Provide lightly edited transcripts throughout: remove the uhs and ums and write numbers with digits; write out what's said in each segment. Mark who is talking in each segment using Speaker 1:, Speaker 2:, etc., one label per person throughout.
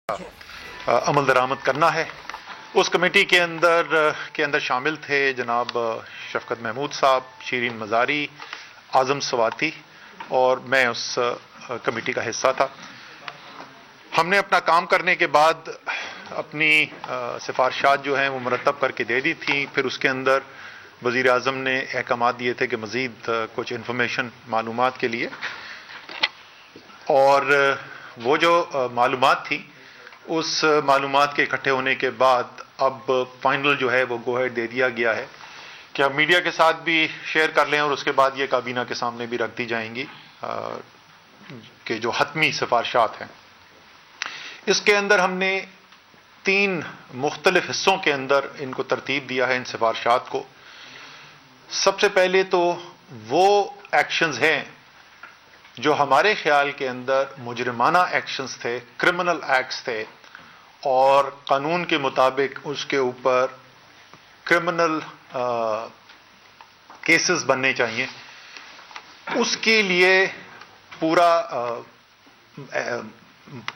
Speaker 1: عمل درآمد کرنا ہے. اس کمیٹی کے اندر شامل تھے جناب شفقت محمود صاحب، شیرین مزاری، اعظم سواتی، اور میں اس کمیٹی کا حصہ تھا. ہم نے اپنا کام کرنے کے بعد اپنی سفارشات جو ہیں وہ مرتب کر کے دے دی تھیں. پھر اس کے اندر وزیر اعظم نے احکامات دیے تھے کہ مزید کچھ انفارمیشن معلومات کے لیے، اور وہ جو معلومات تھیں اس معلومات کے اکٹھے ہونے کے بعد اب فائنل جو ہے وہ گو ہیڈ دے دیا گیا ہے کہ اب میڈیا کے ساتھ بھی شیئر کر لیں، اور اس کے بعد یہ کابینہ کے سامنے بھی رکھ دی جائیں گی کہ جو حتمی سفارشات ہیں. اس کے اندر ہم نے 3 مختلف حصوں کے اندر ان کو ترتیب دیا ہے ان سفارشات کو. سب سے پہلے تو وہ ایکشنز ہیں جو ہمارے خیال کے اندر مجرمانہ ایکشنز تھے، کرمنل ایکٹس تھے، اور قانون کے مطابق اس کے اوپر کرمنل کیسز بننے چاہیے. اس کے لیے پورا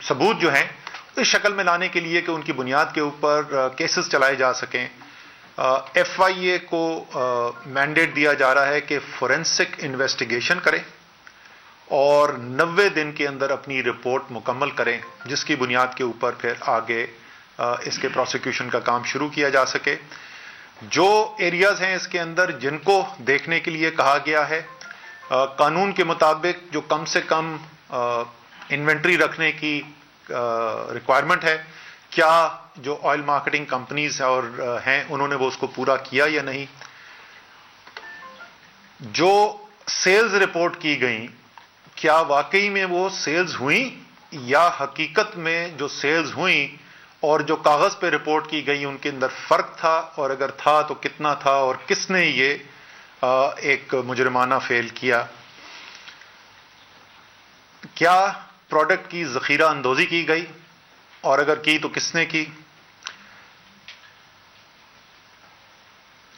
Speaker 1: ثبوت جو ہیں اس شکل میں لانے کے لیے کہ ان کی بنیاد کے اوپر کیسز چلائے جا سکیں، ایف آئی اے کو مینڈیٹ دیا جا رہا ہے کہ فورینسک انویسٹیگیشن کرے اور 90 دن کے اندر اپنی رپورٹ مکمل کریں، جس کی بنیاد کے اوپر پھر آگے اس کے پروسیکیوشن کا کام شروع کیا جا سکے. جو ایریاز ہیں اس کے اندر جن کو دیکھنے کے لیے کہا گیا ہے، قانون کے مطابق جو کم سے کم انوینٹری رکھنے کی ریکوائرمنٹ ہے، کیا جو آئل مارکیٹنگ کمپنیز اور ہیں انہوں نے وہ اس کو پورا کیا یا نہیں. جو سیلز رپورٹ کی گئیں کیا واقعی میں وہ سیلز ہوئیں، یا حقیقت میں جو سیلز ہوئیں اور جو کاغذ پہ رپورٹ کی گئی ان کے اندر فرق تھا، اور اگر تھا تو کتنا تھا، اور کس نے یہ ایک مجرمانہ فعل کیا. کیا پروڈکٹ کی ذخیرہ اندوزی کی گئی، اور اگر کی تو کس نے کی.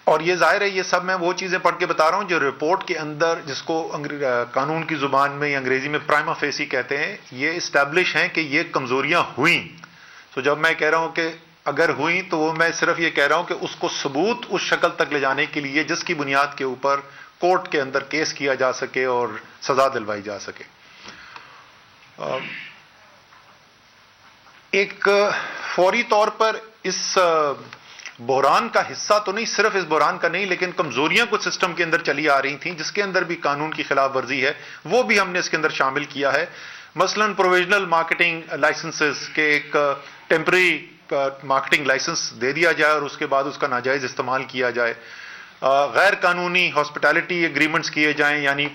Speaker 1: اور یہ ظاہر ہے یہ سب میں وہ چیزیں پڑھ کے بتا رہا ہوں جو رپورٹ کے اندر، جس کو قانون کی زبان میں یا انگریزی میں پرائما فیسی کہتے ہیں، یہ اسٹیبلش ہیں کہ یہ کمزوریاں ہوئیں. تو جب میں کہہ رہا ہوں کہ اگر ہوئیں تو وہ میں صرف یہ کہہ رہا ہوں کہ اس کو ثبوت اس شکل تک لے جانے کے لیے جس کی بنیاد کے اوپر کورٹ کے اندر کیس کیا جا سکے اور سزا دلوائی جا سکے. ایک فوری طور پر اس بحران کا حصہ تو نہیں، صرف اس بحران کا نہیں، لیکن کمزوریاں کچھ سسٹم کے اندر چلی آ رہی تھیں جس کے اندر بھی قانون کی خلاف ورزی ہے، وہ بھی ہم نے اس کے اندر شامل کیا ہے. مثلا پروویژنل مارکیٹنگ لائسنسز کے ایک ٹیمپرری مارکیٹنگ لائسنس دے دیا جائے اور اس کے بعد اس کا ناجائز استعمال کیا جائے. غیر قانونی ہاسپٹیلٹی ایگریمنٹس کیے جائیں، یعنی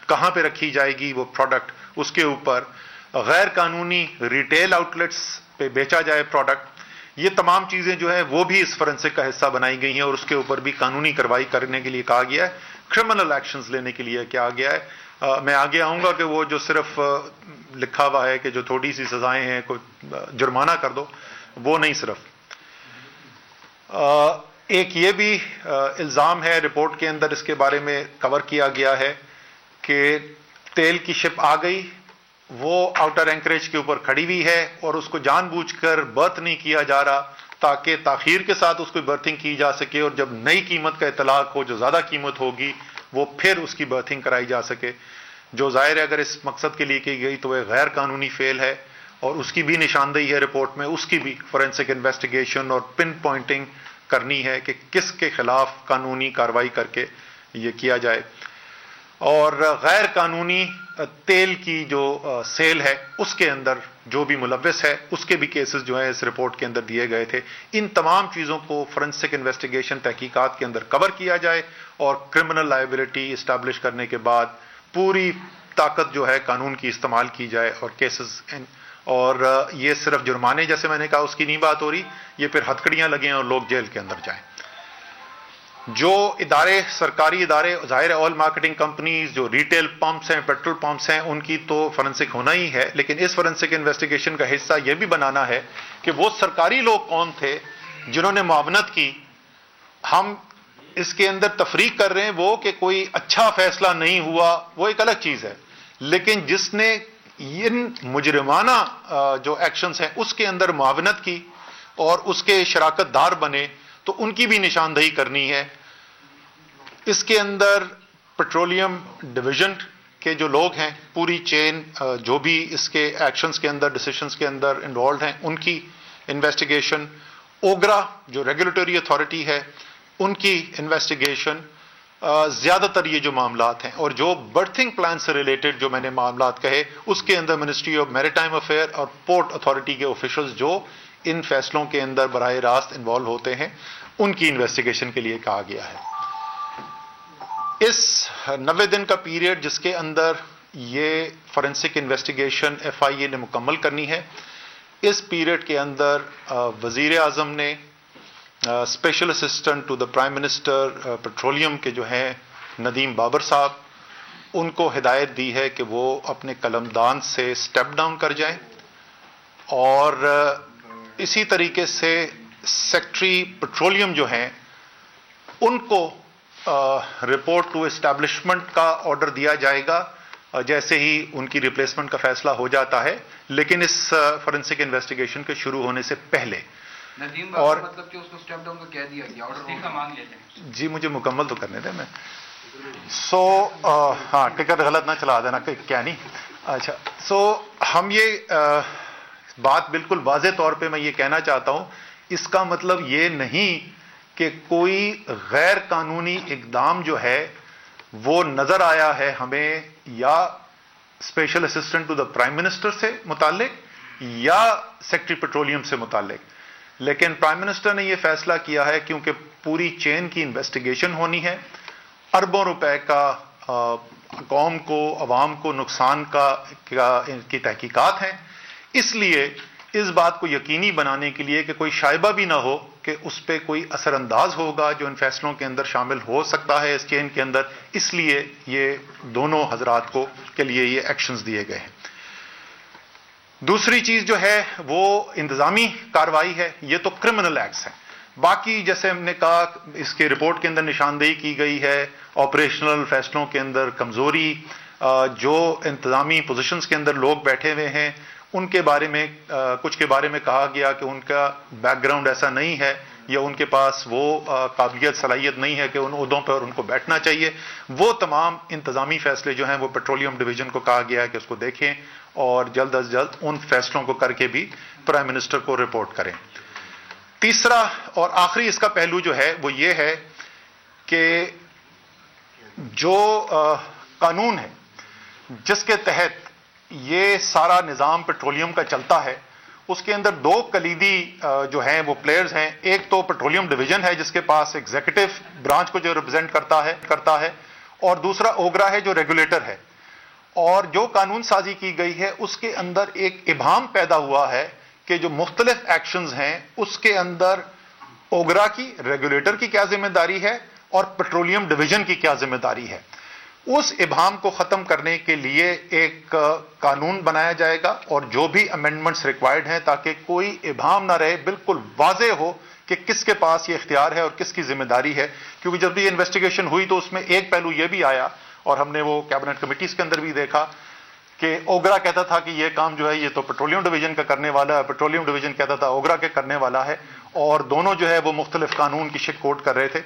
Speaker 1: کہاں پہ رکھی جائے گی وہ پروڈکٹ، اس کے اوپر غیر قانونی ریٹیل آؤٹلیٹس پہ بیچا جائے پروڈکٹ. یہ تمام چیزیں جو ہیں وہ بھی اس فورینسک کا حصہ بنائی گئی ہیں، اور اس کے اوپر بھی قانونی کارروائی کرنے کے لیے کہا گیا ہے، کرمنل ایکشنز لینے کے لیے کہا گیا ہے. میں آگے آؤں گا کہ وہ جو صرف لکھا ہوا ہے کہ جو تھوڑی سی سزائیں ہیں کوئی جرمانہ کر دو، وہ نہیں. صرف ایک یہ بھی الزام ہے رپورٹ کے اندر، اس کے بارے میں کور کیا گیا ہے کہ تیل کی شپ آ گئی، وہ آؤٹر اینکریج کے اوپر کھڑی ہوئی ہے اور اس کو جان بوجھ کر برتھ نہیں کیا جا رہا تاکہ تاخیر کے ساتھ اس کو برتھنگ کی جا سکے، اور جب نئی قیمت کا اطلاق ہو، جو زیادہ قیمت ہوگی، وہ پھر اس کی برتھنگ کرائی جا سکے. جو ظاہر ہے اگر اس مقصد کے لیے کی گئی تو وہ غیر قانونی فعل ہے، اور اس کی بھی نشاندہی ہے رپورٹ میں. اس کی بھی فورینسک انویسٹیگیشن اور پن پوائنٹنگ کرنی ہے کہ کس کے خلاف قانونی کارروائی کر کے یہ کیا جائے. اور غیر قانونی تیل کی جو سیل ہے اس کے اندر جو بھی ملوث ہے اس کے بھی کیسز جو ہیں اس رپورٹ کے اندر دیے گئے تھے. ان تمام چیزوں کو فورینسک انویسٹیگیشن تحقیقات کے اندر کور کیا جائے، اور کرمنل لائبلٹی اسٹیبلش کرنے کے بعد پوری طاقت جو ہے قانون کی استعمال کی جائے اور کیسز. اور یہ صرف جرمانے جیسے میں نے کہا اس کی نہیں بات ہو رہی، یہ پھر ہتھکڑیاں لگیں اور لوگ جیل کے اندر جائیں. جو ادارے، سرکاری ادارے، ظاہر آئل مارکیٹنگ کمپنیز، جو ریٹیل پمپس ہیں، پیٹرول پمپس ہیں، ان کی تو فورینسک ہونا ہی ہے، لیکن اس فورینسک انویسٹیگیشن کا حصہ یہ بھی بنانا ہے کہ وہ سرکاری لوگ کون تھے جنہوں نے معاونت کی. ہم اس کے اندر تفریق کر رہے ہیں وہ کہ کوئی اچھا فیصلہ نہیں ہوا، وہ ایک الگ چیز ہے، لیکن جس نے ان مجرمانہ جو ایکشنز ہیں اس کے اندر معاونت کی اور اس کے شراکت دار بنے تو ان کی بھی نشاندہی کرنی ہے. اس کے اندر پیٹرولیم ڈویژن کے جو لوگ ہیں پوری چین جو بھی اس کے ایکشنز کے اندر ڈسیشنز کے اندر انوالوڈ ہیں ان کی انویسٹیگیشن, اوگرا جو ریگولیٹری اتھارٹی ہے ان کی انویسٹیگیشن, زیادہ تر یہ جو معاملات ہیں اور جو برتھنگ پلان سے ریلیٹڈ جو میں نے معاملات کہے اس کے اندر منسٹری آف میریٹائم افیئر اور پورٹ اتھارٹی کے آفیشلز جو ان فیصلوں کے اندر براہ راست انوالو ہوتے ہیں ان کی انویسٹیگیشن کے لیے کہا گیا ہے. اس 90 دن کا پیریڈ جس کے اندر یہ فورینسک انویسٹیگیشن FIA نے مکمل کرنی ہے, اس پیریڈ کے اندر وزیر اعظم نے special assistant to the prime minister petroleum کے جو ہیں ندیم بابر صاحب, ان کو ہدایت دی ہے کہ وہ اپنے قلمدان سے سٹیپ ڈاؤن کر جائیں اور اسی طریقے سے سیکٹری پیٹرولیم جو ہیں ان کو رپورٹ ٹو اسٹیبلشمنٹ کا آرڈر دیا جائے گا جیسے ہی ان کی ریپلیسمنٹ کا فیصلہ ہو جاتا ہے, لیکن اس فورینسک انویسٹیگیشن کے شروع ہونے سے پہلے.
Speaker 2: اور مطلب کہ اس کو سٹیپ ڈاؤن کا کہہ دیا گیا, آرڈر مانگ لیتے ہیں.
Speaker 1: جی مجھے مکمل تو کرنے دیں میں. ہاں ٹکٹ غلط نہ چلا دینا کیا نہیں. اچھا ہم یہ بات بالکل واضح طور پہ میں یہ کہنا چاہتا ہوں, اس کا مطلب یہ نہیں کہ کوئی غیر قانونی اقدام جو ہے وہ نظر آیا ہے ہمیں یا special assistant to the prime minister سے متعلق یا سیکٹری پیٹرولیم سے متعلق, لیکن پرائم منسٹر نے یہ فیصلہ کیا ہے کیونکہ پوری چین کی انویسٹیگیشن ہونی ہے, اربوں روپے کا قوم کو عوام کو نقصان کی تحقیقات ہیں, اس لیے اس بات کو یقینی بنانے کے لیے کہ کوئی شائبہ بھی نہ ہو کہ اس پہ کوئی اثر انداز ہوگا جو ان فیصلوں کے اندر شامل ہو سکتا ہے اس چین کے اندر, اس لیے یہ دونوں حضرات کو کے لیے یہ ایکشنز دیے گئے ہیں. دوسری چیز جو ہے وہ انتظامی کارروائی ہے, یہ تو کرمنل ایکٹس ہیں. باقی جیسے ہم نے کہا اس کے رپورٹ کے اندر نشاندہی کی گئی ہے آپریشنل فیصلوں کے اندر کمزوری, جو انتظامی پوزیشنز کے اندر لوگ بیٹھے ہوئے ہیں ان کے بارے میں کچھ کے بارے میں کہا گیا کہ ان کا بیک گراؤنڈ ایسا نہیں ہے یا ان کے پاس وہ قابلیت صلاحیت نہیں ہے کہ ان عہدوں پر ان کو بیٹھنا چاہیے. وہ تمام انتظامی فیصلے جو ہیں وہ پیٹرولیم ڈویژن کو کہا گیا ہے کہ اس کو دیکھیں اور جلد از جلد ان فیصلوں کو کر کے بھی پرائم منسٹر کو رپورٹ کریں. تیسرا اور آخری اس کا پہلو جو ہے وہ یہ ہے کہ جو قانون ہے جس کے تحت یہ سارا نظام پیٹرولیم کا چلتا ہے اس کے اندر دو کلیدی جو ہیں وہ پلیئرز ہیں. ایک تو پیٹرولیم ڈویژن ہے جس کے پاس ایگزیکٹو برانچ کو جو ریپرزینٹ کرتا ہے اور دوسرا اوگرا ہے جو ریگولیٹر ہے. اور جو قانون سازی کی گئی ہے اس کے اندر ایک ابہام پیدا ہوا ہے کہ جو مختلف ایکشنز ہیں اس کے اندر اوگرا کی ریگولیٹر کی کیا ذمہ داری ہے اور پیٹرولیم ڈویژن کی کیا ذمہ داری ہے. اس ابہام کو ختم کرنے کے لیے ایک قانون بنایا جائے گا اور جو بھی امینڈمنٹس ریکوائرڈ ہیں تاکہ کوئی ابہام نہ رہے, بالکل واضح ہو کہ کس کے پاس یہ اختیار ہے اور کس کی ذمہ داری ہے. کیونکہ جب یہ انویسٹیگیشن ہوئی تو اس میں ایک پہلو یہ بھی آیا اور ہم نے وہ کیبنٹ کمیٹیز کے اندر بھی دیکھا کہ اوگرا کہتا تھا کہ یہ کام جو ہے یہ تو پیٹرولیم ڈویژن کا کرنے والا ہے, پیٹرولیم ڈویژن کہتا تھا اوگرا کے کرنے والا ہے, اور دونوں جو ہے وہ مختلف قانون کی شک کوٹ کر رہے تھے.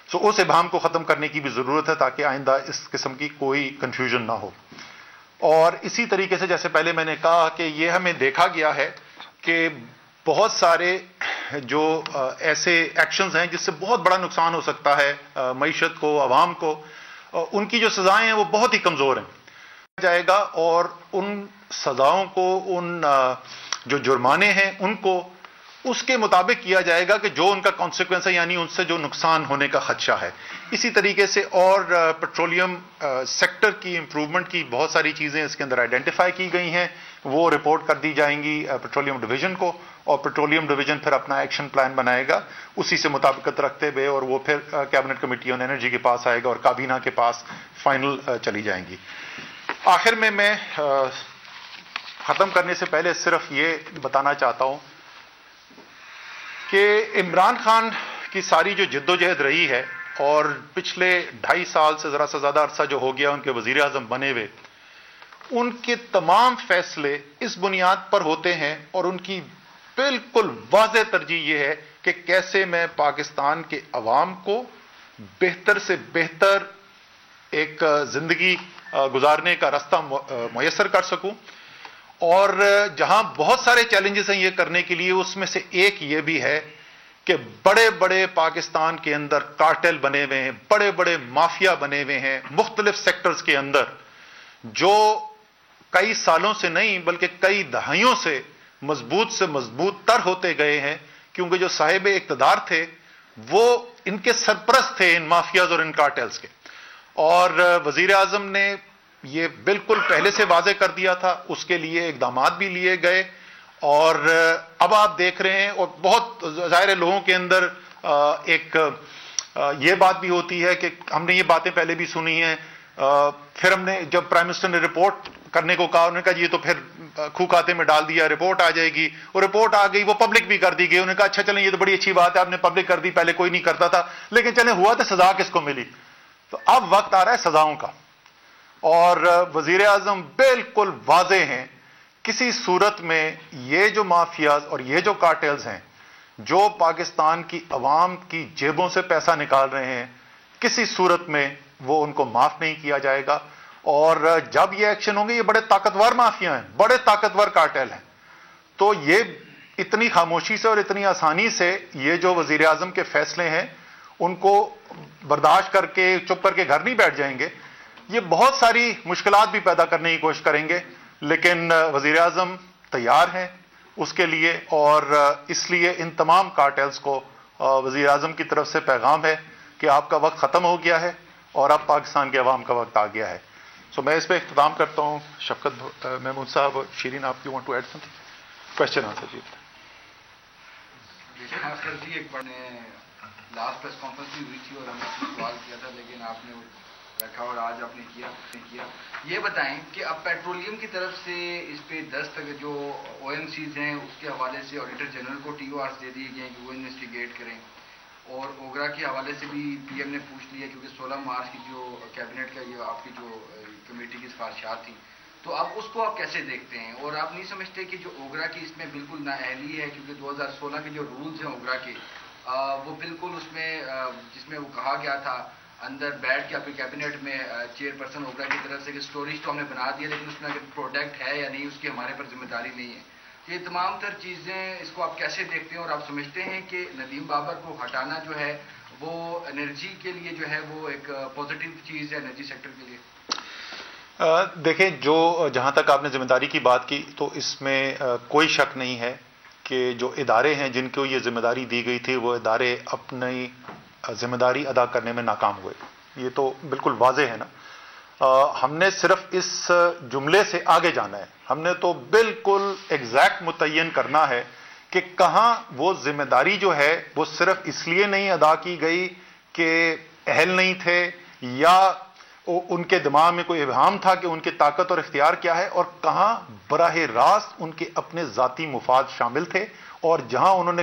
Speaker 1: اس ابہام کو ختم کرنے کی بھی ضرورت ہے تاکہ آئندہ اس قسم کی کوئی کنفیوژن نہ ہو. اور اسی طریقے سے جیسے پہلے میں نے کہا کہ یہ ہمیں دیکھا گیا ہے کہ بہت سارے جو ایسے ایکشنز ہیں جس سے بہت بڑا نقصان ہو سکتا ہے معیشت کو, عوام کو, ان کی جو سزائیں ہیں وہ بہت ہی کمزور ہیں جائے گا اور ان سزاؤں کو, ان جو جرمانے ہیں ان کو اس کے مطابق کیا جائے گا کہ جو ان کا کانسیکوینس ہے, یعنی ان سے جو نقصان ہونے کا خدشہ ہے. اسی طریقے سے اور پیٹرولیم سیکٹر کی امپروومنٹ کی بہت ساری چیزیں اس کے اندر آئیڈینٹیفائی کی گئی ہیں, وہ رپورٹ کر دی جائیں گی پیٹرولیم ڈویژن کو اور پیٹرولیم ڈویژن پھر اپنا ایکشن پلان بنائے گا اسی سے مطابقت رکھتے ہوئے, اور وہ پھر کیبنٹ کمیٹی آن انرجی کے پاس آئے گا اور کابینہ کے پاس فائنل چلی جائیں گی. آخر میں ختم کرنے سے پہلے صرف یہ بتانا چاہتا ہوں کہ عمران خان کی ساری جو جد و جہد رہی ہے اور پچھلے 2.5 سال سے ذرا سا زیادہ عرصہ جو ہو گیا ان کے وزیر اعظم بنے ہوئے, ان کے تمام فیصلے اس بنیاد پر ہوتے ہیں اور ان کی بالکل واضح ترجیح یہ ہے کہ کیسے میں پاکستان کے عوام کو بہتر سے بہتر ایک زندگی گزارنے کا راستہ میسر کر سکوں. اور جہاں بہت سارے چیلنجز ہیں یہ کرنے کے لیے، اس میں سے ایک یہ بھی ہے کہ بڑے بڑے پاکستان کے اندر کارٹل بنے ہوئے ہیں، بڑے بڑے مافیا بنے ہوئے ہیں مختلف سیکٹرز کے اندر، جو کئی سالوں سے نہیں بلکہ کئی دہائیوں سے مضبوط تر ہوتے گئے ہیں، کیونکہ جو صاحب اقتدار تھے وہ ان کے سرپرست تھے، ان مافیاز اور ان کارٹلز کے. اور وزیر اعظم نے یہ بالکل پہلے سے واضح کر دیا تھا، اس کے لیے اقدامات بھی لیے گئے. اور اب آپ دیکھ رہے ہیں، اور بہت ظاہر لوگوں کے اندر ایک یہ بات بھی ہوتی ہے کہ ہم نے یہ باتیں پہلے بھی سنی ہیں. پھر ہم نے جب پرائم منسٹر نے رپورٹ کرنے کو کہا، انہوں نے کہا یہ تو پھر کھو کھاتے میں ڈال دیا، رپورٹ آ جائے گی. اور رپورٹ آ گئی، وہ پبلک بھی کر دی گئی. انہوں نے کہا اچھا چلیں یہ تو بڑی اچھی بات ہے، آپ نے پبلک کر دی، پہلے کوئی نہیں کرتا تھا. لیکن چلیں ہوا تو سزا کس کو ملی؟ تو اب وقت آ رہا ہے سزاؤں کا. اور وزیر اعظم بالکل واضح ہیں، کسی صورت میں یہ جو مافیاز اور یہ جو کارٹلز ہیں جو پاکستان کی عوام کی جیبوں سے پیسہ نکال رہے ہیں، کسی صورت میں وہ ان کو معاف نہیں کیا جائے گا. اور جب یہ ایکشن ہوں گے، یہ بڑے طاقتور مافیا ہیں، بڑے طاقتور کارٹل ہیں، تو یہ اتنی خاموشی سے اور اتنی آسانی سے یہ جو وزیر اعظم کے فیصلے ہیں ان کو برداشت کر کے چپ کر کے گھر نہیں بیٹھ جائیں گے. یہ بہت ساری مشکلات بھی پیدا کرنے کی کوشش کریں گے، لیکن وزیر اعظم تیار ہیں اس کے لیے. اور اس لیے ان تمام کارٹلز کو وزیر اعظم کی طرف سے پیغام ہے کہ آپ کا وقت ختم ہو گیا ہے اور اب پاکستان کے عوام کا وقت آ گیا ہے. سو میں اس پہ اختتام کرتا ہوں. شفقت محمود صاحب، شیرین، آپ you want to add something? Question answer.
Speaker 2: جی ایک بڑے لاسٹ پریس کانفرنس بھی ہوئی تھی اور ہم نے سوال کیا تھا، لیکن آپ نے رکھا اور آج آپ نے کیا. یہ بتائیں کہ اب پیٹرولیم کی طرف سے اس پہ دستخط جو او این سیز ہیں اس کے حوالے سے آڈیٹر جنرل کو ٹی او آرز دے دیے گئے ہیں کہ وہ انویسٹیگیٹ کریں، اور اوگرا کے حوالے سے بھی پی ایم نے پوچھ لیا کیونکہ 16 مارچ کی جو کیبنٹ کا یہ آپ کی جو کمیٹی کی سفارشات تھیں، تو اب اس کو آپ کیسے دیکھتے ہیں؟ اور آپ نہیں سمجھتے کہ جو اوگرا کی اس میں بالکل نااہلی ہے، کیونکہ 2016 کے جو رولز ہیں اوگرا کے وہ بالکل اس میں جس میں وہ کہا گیا تھا اندر بیٹھ کے اپنی کیبنٹ میں چیئر پرسن اوگرا کی طرف سے کہ اسٹوریج تو ہم نے بنا دیا لیکن اس میں اگر پروڈکٹ ہے یا نہیں اس کی ہمارے پر ذمہ داری نہیں ہے. یہ تمام تر چیزیں اس کو آپ کیسے دیکھتے ہیں؟ اور آپ سمجھتے ہیں کہ ندیم بابر کو ہٹانا جو ہے وہ انرجی کے لیے جو ہے وہ ایک پازیٹیو چیز ہے انرجی سیکٹر کے لیے؟
Speaker 1: دیکھیں، جہاں تک آپ نے ذمہ داری کی بات کی تو اس میں کوئی شک نہیں ہے کہ جو ادارے ہیں جن کو یہ ذمہ داری دی گئی تھی وہ ادارے اپنی ذمہ داری ادا کرنے میں ناکام ہوئے. یہ تو بالکل واضح ہے نا. ہم نے صرف اس جملے سے آگے جانا ہے. ہم نے تو بالکل ایگزیکٹ متعین کرنا ہے کہ کہاں وہ ذمہ داری جو ہے وہ صرف اس لیے نہیں ادا کی گئی کہ اہل نہیں تھے یا ان کے دماغ میں کوئی ابہام تھا کہ ان کی طاقت اور اختیار کیا ہے، اور کہاں براہ راست ان کے اپنے ذاتی مفاد شامل تھے، اور جہاں انہوں نے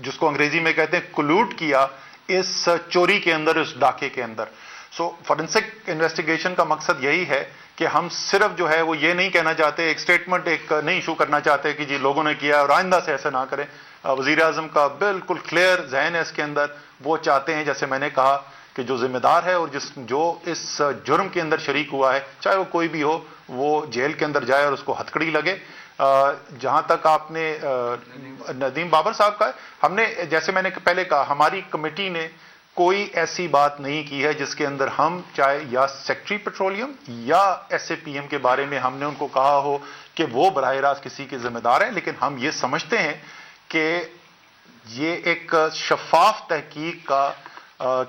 Speaker 1: جس کو انگریزی میں کہتے ہیں کلوٹ کیا اس چوری کے اندر، اس ڈاکے کے اندر. سو فورینسک انویسٹیگیشن کا مقصد یہی ہے کہ ہم صرف جو ہے وہ یہ نہیں کہنا چاہتے، ایک سٹیٹمنٹ ایک نہیں ایشو کرنا چاہتے کہ جی لوگوں نے کیا اور آئندہ سے ایسا نہ کریں. وزیر اعظم کا بالکل کلیئر ذہن ہے اس کے اندر. وہ چاہتے ہیں جیسے میں نے کہا کہ جو ذمہ دار ہے اور جو اس جرم کے اندر شریک ہوا ہے چاہے وہ کوئی بھی ہو وہ جیل کے اندر جائے اور اس کو ہتھکڑی لگے. جہاں تک آپ نے ندیم بابر صاحب کا ہے، ہم نے جیسے میں نے پہلے کہا ہماری کمیٹی نے کوئی ایسی بات نہیں کی ہے جس کے اندر ہم چاہے یا سیکٹری پیٹرولیم یا ایس اے پی ایم کے بارے میں ہم نے ان کو کہا ہو کہ وہ براہ راست کسی کے ذمہ دار ہیں. لیکن ہم یہ سمجھتے ہیں کہ یہ ایک شفاف تحقیق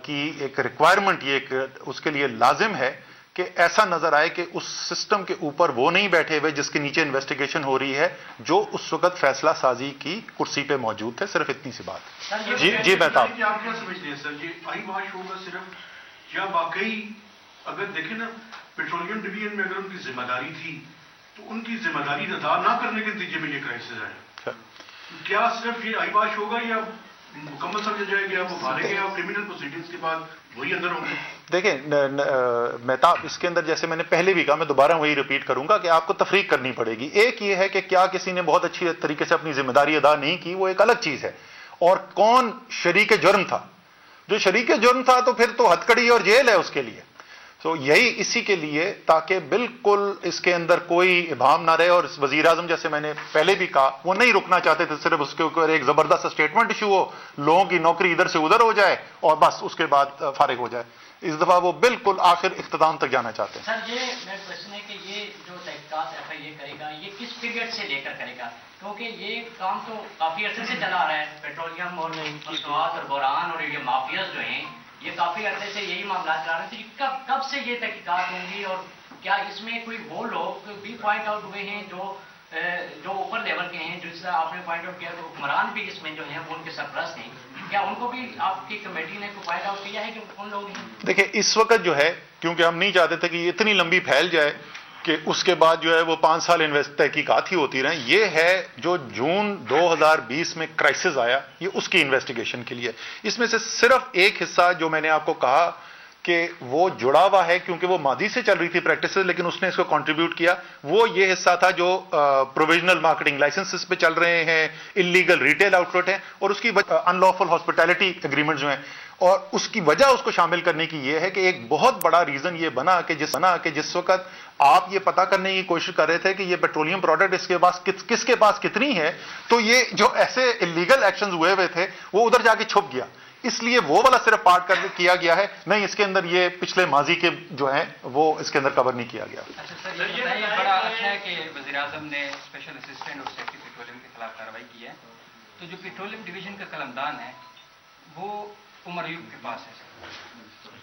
Speaker 1: کی ایک ریکوائرمنٹ، یہ ایک اس کے لیے لازم ہے کہ ایسا نظر آئے کہ اس سسٹم کے اوپر وہ نہیں بیٹھے ہوئے جس کے نیچے انویسٹیگیشن ہو رہی ہے جو اس وقت فیصلہ سازی کی کرسی پہ موجود تھے. صرف اتنی سی بات. جی بہتاب
Speaker 3: آپ کیا سمجھتے ہیں سر جی آئی واش ہوگا صرف یا واقعی اگر دیکھیں نا پیٹرولیم ڈویژن میں اگر ان کی ذمہ داری تھی تو ان کی ذمہ داری ادا نہ کرنے کے نتیجے میں یہ کرائسس آیا؟ کیا صرف یہ آئی واش ہوگا یا مکمل سمجھا جائے گا وہ بھالے گئے اور کرمنل پروسیڈنگز کے بعد وہی اندر ہوں گے؟
Speaker 1: دیکھیں مہتاب، اس کے اندر جیسے میں نے پہلے بھی کہا، میں دوبارہ وہی ریپیٹ کروں گا کہ آپ کو تفریق کرنی پڑے گی. ایک یہ ہے کہ کیا کسی نے بہت اچھی طریقے سے اپنی ذمہ داری ادا نہیں کی، وہ ایک الگ چیز ہے، اور کون شریک جرم تھا. جو شریک جرم تھا تو پھر تو ہتکڑی اور جیل ہے اس کے لیے. تو یہی اسی کے لیے تاکہ بالکل اس کے اندر کوئی ابہام نہ رہے. اور وزیر اعظم جیسے میں نے پہلے بھی کہا، وہ نہیں رکنا چاہتے تھے، صرف اس کے اوپر ایک زبردست اسٹیٹمنٹ ایشو ہو، لوگوں کی نوکری ادھر سے ادھر ہو جائے اور بس اس کے بعد فارغ ہو جائے. اس دفعہ وہ بالکل آخر اختتام تک جانا چاہتے ہیں.
Speaker 4: سر یہ میرا کوشچن ہے کہ یہ جو تحقیقات ایف آئی اے کرے گا، یہ کس پیریڈ سے لے کر کرے گا؟ کیونکہ یہ کام تو کافی عرصے سے چلا آ رہا ہے، پیٹرولیم اور مسنوعات اور بحران اور یہ مافیاز جو ہیں، یہ کافی عرصے سے یہی معاملات چلا رہے تھے. کب سے یہ تحقیقات ہوں گی، اور کیا اس میں کوئی وہ لوگ بھی پوائنٹ آؤٹ ہوئے ہیں جو اوپر لیول کے ہیں، جس سے آپ نے پوائنٹ آؤٹ کیا تو حکمران بھی اس میں جو ہیں وہ ان کے سرپرست ہیں، کیا ان کو بھی آپ کی کمیٹی نے کوئی پوائنٹ آؤٹ کیا ہے کہ ان لوگ ہیں؟
Speaker 1: دیکھیں اس وقت جو ہے، کیونکہ ہم نہیں چاہتے تھے کہ یہ اتنی لمبی پھیل جائے کہ اس کے بعد جو ہے وہ 5 سال تحقیقات ہی ہوتی رہیں. یہ ہے جو جون 2020 میں کرائسس آیا، یہ اس کی انویسٹیگیشن کے لیے. اس میں سے صرف ایک حصہ جو میں نے آپ کو کہا کہ وہ جڑا ہوا ہے، کیونکہ وہ ماضی سے چل رہی تھی پریکٹسز، لیکن اس نے اس کو کنٹریبیوٹ کیا، وہ یہ حصہ تھا جو پروویژنل مارکیٹنگ لائسنسز پہ چل رہے ہیں، انلیگل ریٹیل آؤٹ لیٹ ہیں، اور اس کی ان لافل ہاسپٹیلٹی اگریمنٹ جو ہیں. اور اس کی وجہ اس کو شامل کرنے کی یہ ہے کہ ایک بہت بڑا ریزن یہ بنا کہ جس وقت آپ یہ پتا کرنے کی کوشش کر رہے تھے کہ یہ پیٹرولیم پروڈکٹ اس کے پاس کس کے پاس کتنی ہے، تو یہ جو ایسے انلیگل ایکشنز ہوئے تھے وہ ادھر جا کے چھپ گیا. اس لیے وہ والا صرف پارٹ کیا گیا ہے، نہیں اس کے اندر یہ پچھلے ماضی کے جو ہیں وہ اس کے اندر کور نہیں کیا گیا.
Speaker 5: اچھا سر، یہ بڑا اچھا ہے کہ وزیر اعظم نے اسپیشل اسسٹنٹ اور سیفٹی پیٹرولیم کے خلاف کارروائی کی ہے. تو جو پیٹرولیم ڈویژن کا قلمدان ہے وہ عمر ایوب کے پاس ہے،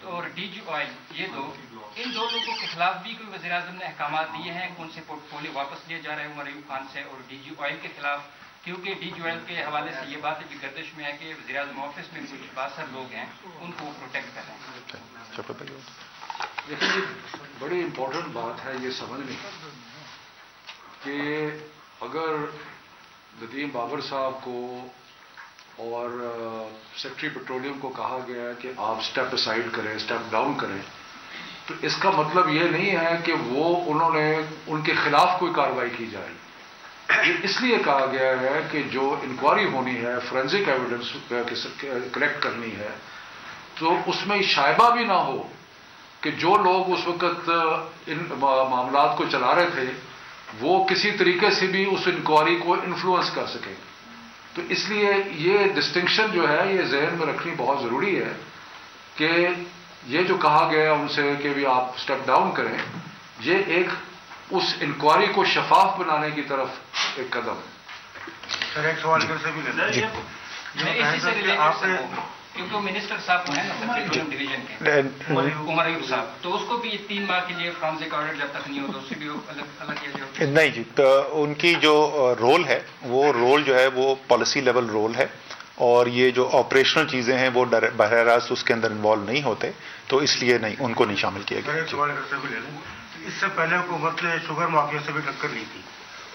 Speaker 5: اور ڈی جی آئل، یہ ان دو لوگوں کے خلاف بھی کوئی وزیر اعظم نے احکامات دیے ہیں کہ ان سے پورٹ فولیو واپس لیا جا رہا ہے عمر ایوب خان سے اور ڈی جی آئل کے خلاف؟ کیونکہ ڈی جی آئل کے حوالے سے یہ بات بھی گردش میں ہے کہ وزیر اعظم آفس میں کچھ باثر لوگ ہیں، ان کو پروٹیکٹ کر رہے ہیں.
Speaker 6: دیکھیں یہ بڑی امپورٹنٹ بات ہے یہ سمجھنے کہ اگر ندیم بابر صاحب کو اور سیکٹری پیٹرولیم کو کہا گیا ہے کہ آپ اسٹیپ اسائڈ کریں، اسٹیپ ڈاؤن کریں، تو اس کا مطلب یہ نہیں ہے کہ انہوں نے ان کے خلاف کوئی کارروائی کی جائے. یہ اس لیے کہا گیا ہے کہ جو انکوائری ہونی ہے، فورینزک ایویڈنس کلیکٹ کرنی ہے، تو اس میں شائبہ بھی نہ ہو کہ جو لوگ اس وقت ان معاملات کو چلا رہے تھے وہ کسی طریقے سے بھی اس انکوائری کو انفلوئنس کر سکیں. تو اس لیے یہ ڈسٹنکشن جو ہے یہ ذہن میں رکھنی بہت ضروری ہے کہ یہ جو کہا گیا ان سے کہ بھی آپ اسٹیپ ڈاؤن کریں، یہ ایک اس انکوائری کو شفاف بنانے کی طرف ایک قدم ہے.
Speaker 7: سر ایک سوال ادھر سے بھی لینا ہے.
Speaker 5: میں اسی سے ریلیٹڈ کیونکہ وہ منسٹر صاحب ہیں نا پیٹرولیم ڈویژن کے، عمر ایوب صاحب، تو اس کو بھی 3 ماہ کے لیے فرانسک آڈٹ جب تک نہیں ہو تو اس سے بھی الگ کیا جائے.
Speaker 1: نہیں جی، تو ان کی جو رول ہے وہ رول جو ہے وہ پالیسی لیول رول ہے، اور یہ جو آپریشنل چیزیں ہیں وہ براہ راست اس کے اندر انوالو نہیں ہوتے، تو اس لیے نہیں ان کو نہیں شامل کیا گیا.
Speaker 7: ایک سوال ادھر سے بھی لے لیں. اس سے پہلے حکومت نے شوگر مافیا سے بھی ٹکر لی تھی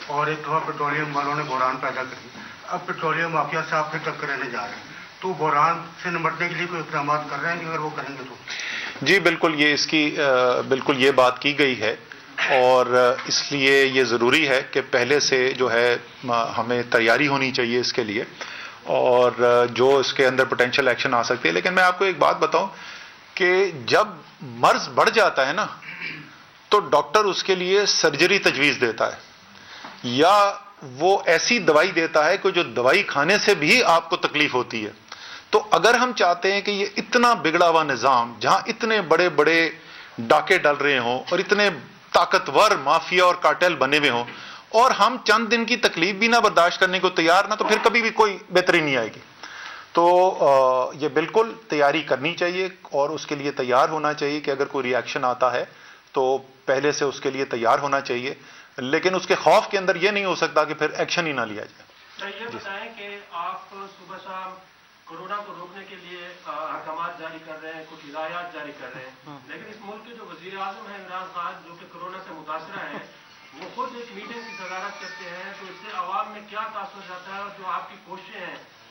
Speaker 7: اور ایک دفعہ پیٹرولیم والوں نے بحران پیدا کر دی. اب پیٹرولیم مافیا سے آپ پھر ٹکر لینے جا رہے ہیں، تو بحران سے نمٹنے کے لیے کوئی اقدامات کر رہے ہیں کہ اگر وہ کریں گے تو؟
Speaker 1: جی بالکل، یہ اس کی بالکل یہ بات کی گئی ہے، اور اس لیے یہ ضروری ہے کہ پہلے سے جو ہے ہمیں تیاری ہونی چاہیے اس کے لیے، اور جو اس کے اندر پوٹینشیل ایکشن آ سکتے ہیں. لیکن میں آپ کو ایک بات بتاؤں کہ جب مرض بڑھ جاتا ہے نا تو ڈاکٹر اس کے لیے سرجری تجویز دیتا ہے، یا وہ ایسی دوائی دیتا ہے کہ جو دوائی کھانے سے بھی آپ کو تکلیف ہوتی ہے. تو اگر ہم چاہتے ہیں کہ یہ اتنا بگڑا ہوا نظام جہاں اتنے بڑے بڑے ڈاکے ڈل رہے ہوں اور اتنے طاقتور مافیا اور کارٹیل بنے ہوئے ہوں، اور ہم چند دن کی تکلیف بھی نہ برداشت کرنے کو تیار نہ، تو پھر کبھی بھی کوئی بہتری نہیں آئے گی. تو یہ بالکل تیاری کرنی چاہیے اور اس کے لیے تیار ہونا چاہیے کہ اگر کوئی ری ایکشن آتا ہے تو پہلے سے اس کے لیے تیار ہونا چاہیے، لیکن اس کے خوف کے اندر یہ نہیں ہو سکتا کہ پھر ایکشن ہی نہ لیا جائے.
Speaker 8: یہ بتائیں کہ آپ صبح شام کورونا کو روکنے کے لیے احکامات جاری کر رہے ہیں، کچھ ہدایات جاری کر رہے ہیں، لیکن اس ملک کے جو وزیر اعظم ہیں عمران خان، جو کہ کورونا سے متاثرہ ہیں، وہ خود ایک میٹنگ کی صدارت کرتے ہیں، تو اس سے عوام میں کیا تاثر جاتا ہے، اور جو آپ کی کوششیں ہیں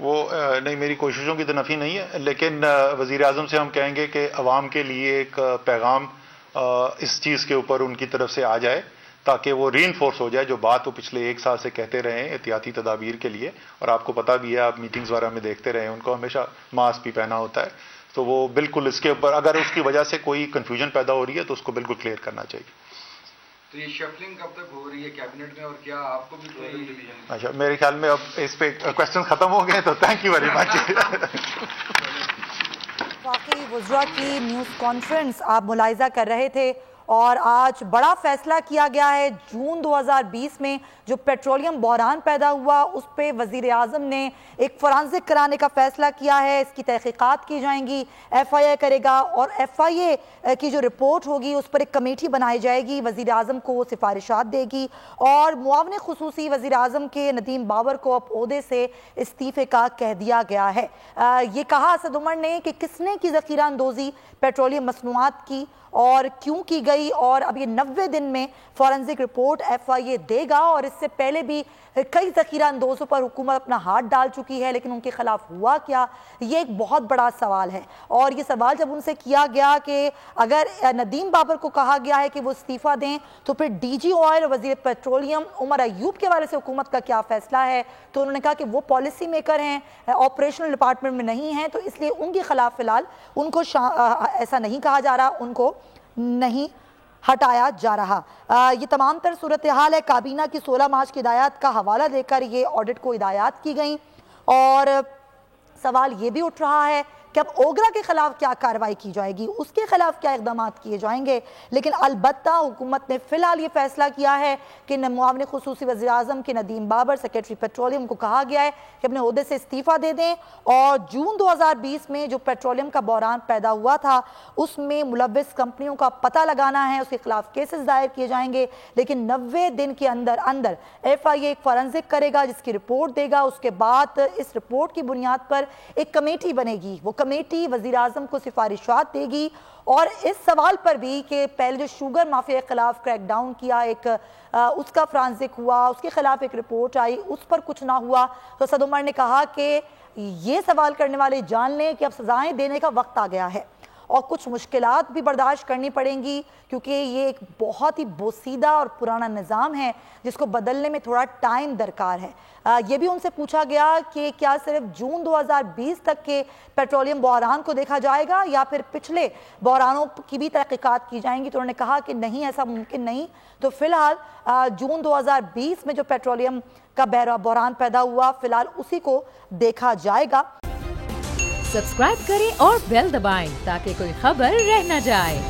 Speaker 1: وہ نہیں، میری کوششوں کی تو نفی نہیں ہے، لیکن وزیر اعظم سے ہم کہیں گے کہ عوام کے لیے ایک پیغام اس چیز کے اوپر ان کی طرف سے آ جائے تاکہ وہ ری انفورس ہو جائے جو بات وہ پچھلے 1 سال سے کہتے رہے ہیں احتیاطی تدابیر کے لیے. اور آپ کو پتہ بھی ہے، آپ میٹنگز وغیرہ میں دیکھتے رہے ہیں، ان کو ہمیشہ ماسک بھی پہنا ہوتا ہے. تو وہ بالکل اس کے اوپر اگر اس کی وجہ سے کوئی کنفیوژن پیدا ہو رہی ہے تو اس کو بالکل کلیئر کرنا چاہیے.
Speaker 2: تو یہ شفلنگ کب تک ہو رہی ہے کیبنٹ میں، اور کیا آپ کو بھی کوئی؟
Speaker 1: اچھا، میرے خیال میں اب اس پہ کوشچن ختم ہو گئے، تو تھینک یو ویری مچ.
Speaker 9: واقعی وزراء کی نیوز کانفرنس آپ ملاحظہ کر رہے تھے، اور آج بڑا فیصلہ کیا گیا ہے. جون 2020 میں جو پیٹرولیم بحران پیدا ہوا اس پہ وزیر اعظم نے ایک فورانزک کرانے کا فیصلہ کیا ہے. اس کی تحقیقات کی جائیں گی، ایف آئی اے کرے گا، اور ایف آئی اے کی جو رپورٹ ہوگی اس پر ایک کمیٹی بنائی جائے گی، وزیر اعظم کو وہ سفارشات دے گی. اور معاون خصوصی وزیر اعظم کے ندیم بابر کو اب عہدے سے استعفے کا کہہ دیا گیا ہے. یہ کہا اسد عمر نے کہ کس نے کی ذخیرہ اندوزی پیٹرولیم مصنوعات کی اور کیوں کی گئی، اور اب یہ 90 دن میں فورنزک رپورٹ ایف آئی اے دے گا. اور اس سے پہلے بھی کئی ذخیرہ اندوزوں پر حکومت اپنا ہاتھ ڈال چکی ہے، لیکن ان کے خلاف ہوا کیا، یہ ایک بہت بڑا سوال ہے. اور یہ سوال جب ان سے کیا گیا کہ اگر ندیم بابر کو کہا گیا ہے کہ وہ استعفیٰ دیں تو پھر ڈی جی آئل وزیر پیٹرولیم عمر ایوب کے حوالے سے حکومت کا کیا فیصلہ ہے، تو انہوں نے کہا کہ وہ پالیسی میکر ہیں، آپریشنل ڈپارٹمنٹ میں نہیں ہیں، تو اس لیے ان کے خلاف فی الحال ان کو ایسا نہیں کہا جا رہا، ان کو نہیں ہٹایا جا رہا. یہ تمام تر صورتحال ہے. کابینہ کی 16 مارچ کی ہدایات کا حوالہ دے کر یہ آڈٹ کو ہدایات کی گئیں، اور سوال یہ بھی اٹھ رہا ہے کہ اب اوگرا کے خلاف کیا کارروائی کی جائے گی، اس کے خلاف کیا اقدامات کیے جائیں گے. لیکن البتہ حکومت نے فی الحال یہ فیصلہ کیا ہے کہ معاون خصوصی وزیر اعظم کے ندیم بابر سیکرٹری پیٹرولیم کو کہا گیا ہے کہ اپنے عہدے سے استعفیٰ دے دیں. اور جون 2020 میں جو پیٹرولیم کا بحران پیدا ہوا تھا اس میں ملوث کمپنیوں کا پتہ لگانا ہے، اس کے خلاف کیسز دائر کیے جائیں گے. لیکن 90 دن کے اندر ایف آئی اے ایک فورنزک کرے گا جس کی رپورٹ دے گا. اس کے بعد اس رپورٹ کی بنیاد پر ایک کمیٹی بنے گی، وہ کمیٹی وزیر اعظم کو سفارشات دے گی. اور اس سوال پر بھی کہ پہلے جو شوگر مافیا کے خلاف کریک ڈاؤن کیا، ایک اس کا فرانزک ہوا، اس کے خلاف ایک رپورٹ آئی، اس پر کچھ نہ ہوا، تو اسد عمر نے کہا کہ یہ سوال کرنے والے جان لیں کہ اب سزائیں دینے کا وقت آ گیا ہے اور کچھ مشکلات بھی برداشت کرنی پڑیں گی، کیونکہ یہ ایک بہت ہی بوسیدہ اور پرانا نظام ہے جس کو بدلنے میں تھوڑا ٹائم درکار ہے. یہ بھی ان سے پوچھا گیا کہ کیا صرف جون 2020 تک کے پیٹرولیم بحران کو دیکھا جائے گا یا پھر پچھلے بحرانوں کی بھی تحقیقات کی جائیں گی، تو انہوں نے کہا کہ نہیں، ایسا ممکن نہیں. تو فی الحال جون 2020 میں جو پیٹرولیم کا بحران پیدا ہوا فی الحال اسی کو دیکھا جائے گا.
Speaker 10: سبسکرائب کریں اور بیل دبائیں تاکہ کوئی خبر رہ نہ جائے.